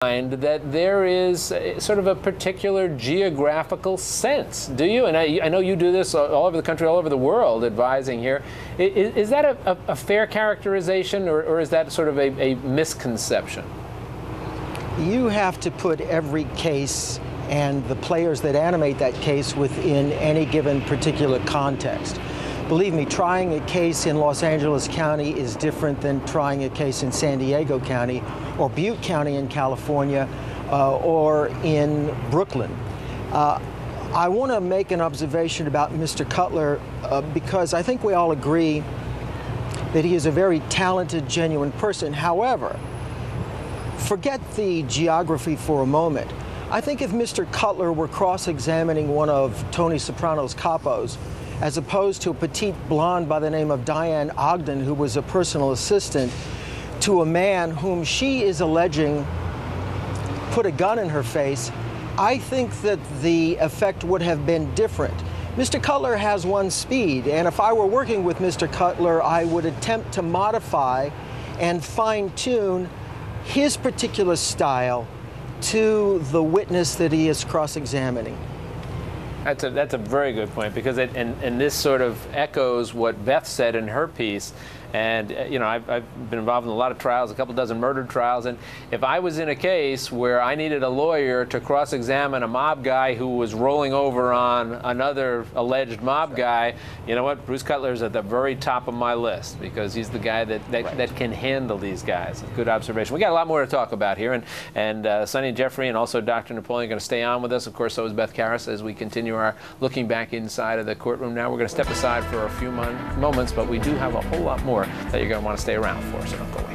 that there is sort of a particular geographical sense, do you? And I know you do this all over the country, all over the world, advising here. Is that a fair characterization, or is that sort of a misconception? You have to put every case and the players that animate that case within any given particular context. Believe me, trying a case in Los Angeles County is different than trying a case in San Diego County or Butte County in California or in Brooklyn. I want to make an observation about Mr. Cutler because I think we all agree that he is a very talented, genuine person. However, forget the geography for a moment. I think if Mr. Cutler were cross-examining one of Tony Soprano's capos, as opposed to a petite blonde by the name of Diane Ogden, who was a personal assistant to a man whom she is alleging put a gun in her face, I think that the effect would have been different. Mr. Cutler has one speed, and if I were working with Mr. Cutler, I would attempt to modify and fine-tune his particular style to the witness that he is cross-examining. That's a very good point, because and this sort of echoes what Beth said in her piece. And you know, I've been involved in a lot of trials, a couple dozen murder trials, and if I was in a case where I needed a lawyer to cross-examine a mob guy who was rolling over on another alleged mob guy, you know what, Bruce Cutler's at the very top of my list, because he's the guy that can handle these guys. Good observation. We got a lot more to talk about here, and Sonny and Jeffrey and also Dr. Napoleon are going to stay on with us. Of course, so is Beth Karras as we continue our looking back inside of the courtroom. Now we're going to step aside for a few moments, but we do have a whole lot more that you're going to want to stay around for, so don't go away.